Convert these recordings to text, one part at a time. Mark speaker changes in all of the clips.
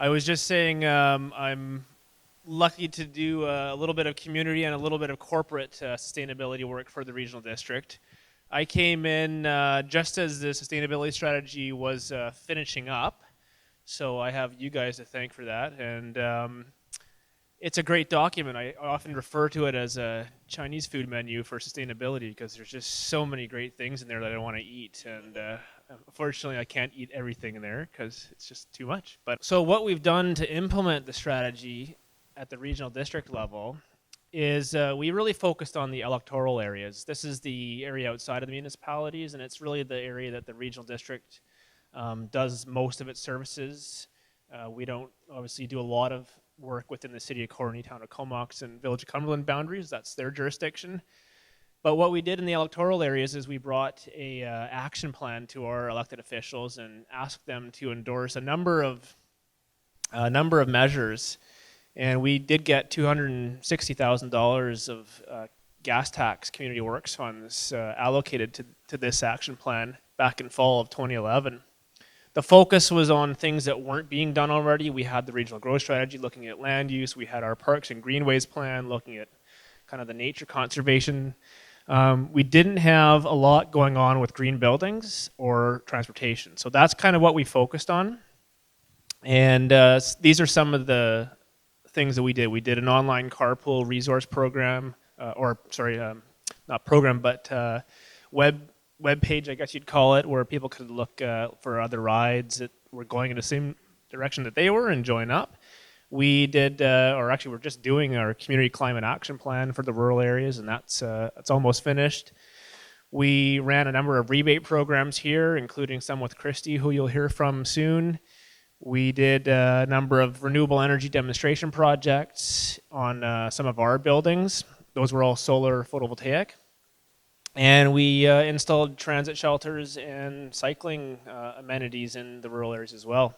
Speaker 1: I was just saying I'm lucky to do a little bit of community and a little bit of corporate sustainability work for the regional district. I came in just as the sustainability strategy was finishing up, so I have you guys to thank for that. And it's a great document. I often refer to it as a Chinese food menu for sustainability because there's just so many great things in there that I want to eat. And unfortunately, I can't eat everything in there because it's just too much. But so what we've done to implement the strategy at the regional district level is we really focused on the electoral areas. This is the area outside of the municipalities, and it's really the area that the regional district does most of its services. We don't obviously do a lot of work within the city of Corney, town of Comox, and village of Cumberland boundaries. That's their jurisdiction. But what we did in the electoral areas is we brought a action plan to our elected officials and asked them to endorse a number of measures. And we did get $260,000 of gas tax community works funds allocated to this action plan back in fall of 2011. The focus was on things that weren't being done already. We had the regional growth strategy looking at land use. We had our parks and greenways plan looking at kind of the nature conservation. We didn't have a lot going on with green buildings or transportation. So that's kind of what we focused on. And these are some of the things that we did. We did an online carpool resource program, not program, but web page, I guess you'd call it, where people could look for other rides that were going in the same direction that they were and join up. We did, or actually we're just doing our community climate action plan for the rural areas, and that's almost finished. We ran a number of rebate programs here, including some with Christy, who you'll hear from soon. We did a number of renewable energy demonstration projects on some of our buildings. Those were all solar photovoltaic. And we installed transit shelters and cycling amenities in the rural areas as well.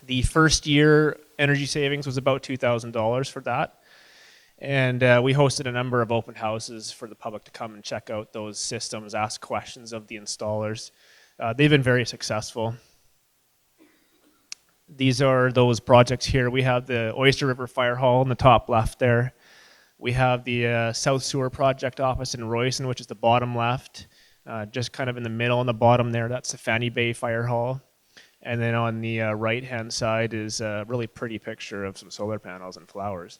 Speaker 1: The first year energy savings was about $2,000 for that. And we hosted a number of open houses for the public to come and check out those systems, ask questions of the installers. They've been very successful. These are those projects here. We have the Oyster River Fire Hall in the top left there. We have the South Sewer Project office in Royston, which is the bottom left. Just kind of in the middle on the bottom there, that's the Fanny Bay Fire Hall. And then on the right-hand side is a really pretty picture of some solar panels and flowers.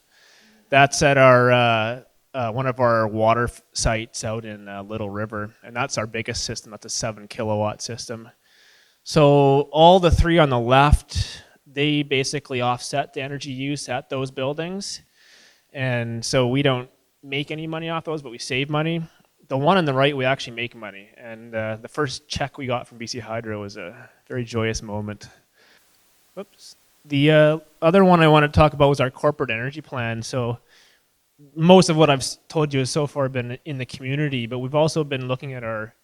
Speaker 1: That's at our one of our water sites out in Little River, and that's our biggest system. That's a 7 kilowatt system. So all the three on the left, they basically offset the energy use at those buildings. And so we don't make any money off those, but we save money. The one on the right, we actually make money. And the first check we got from BC Hydro was a very joyous moment. Whoops. The other one I want to talk about was our corporate energy plan. So most of what I've told you has so far been in the community, but we've also been looking at our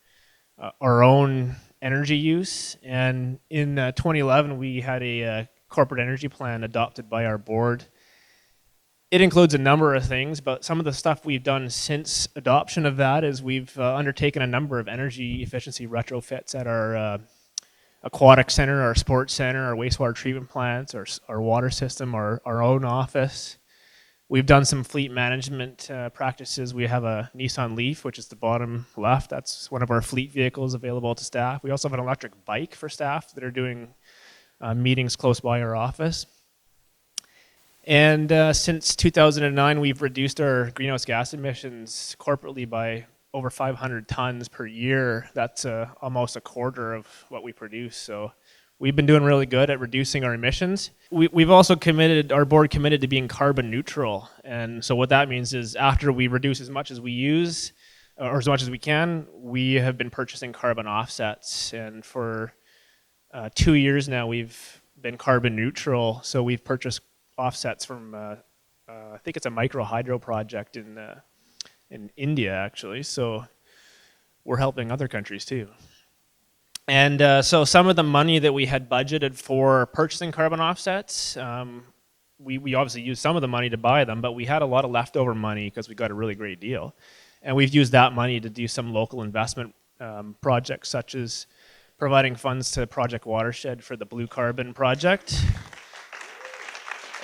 Speaker 1: own energy use. And in 2011, we had a corporate energy plan adopted by our board. It includes a number of things, but some of the stuff we've done since adoption of that is we've undertaken a number of energy efficiency retrofits at our aquatic center, our sports center, our wastewater treatment plants, our water system, our own office. We've done some fleet management practices. We have a Nissan Leaf, which is the bottom left. That's one of our fleet vehicles available to staff. We also have an electric bike for staff that are doing meetings close by our office. And since 2009, we've reduced our greenhouse gas emissions corporately by over 500 tons per year. That's almost a quarter of what we produce. So we've been doing really good at reducing our emissions. We've also our board committed to being carbon neutral. And so what that means is after we reduce as much as we use, or as much as we can, we have been purchasing carbon offsets. And for 2 years now, we've been carbon neutral. So we've purchased offsets from, I think it's a micro hydro project in India, actually. So we're helping other countries too. And so some of the money that we had budgeted for purchasing carbon offsets, we obviously used some of the money to buy them, but we had a lot of leftover money because we got a really great deal. And we've used that money to do some local investment projects, such as providing funds to Project Watershed for the Blue Carbon project.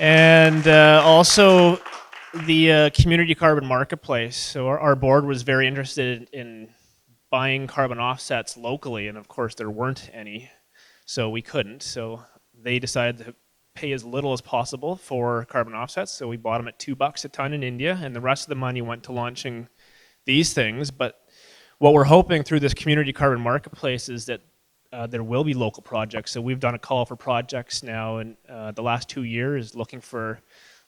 Speaker 1: And also the community carbon marketplace. So our board was very interested in buying carbon offsets locally, and of course there weren't any, so we couldn't. So they decided to pay as little as possible for carbon offsets, so we bought them at $2 a ton in India, and the rest of the money went to launching these things. But what we're hoping through this community carbon marketplace is that there will be local projects. So we've done a call for projects now in the last 2 years looking for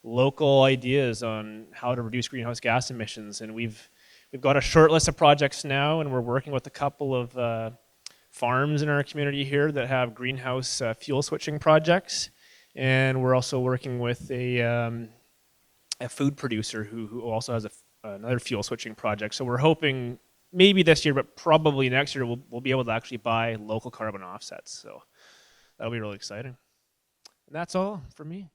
Speaker 1: local ideas on how to reduce greenhouse gas emissions, and we've got a short list of projects now, and we're working with a couple of farms in our community here that have greenhouse fuel switching projects. And we're also working with a food producer who also has another fuel switching project. So we're hoping maybe this year, but probably next year, we'll be able to actually buy local carbon offsets. So that'll be really exciting. And that's all for me.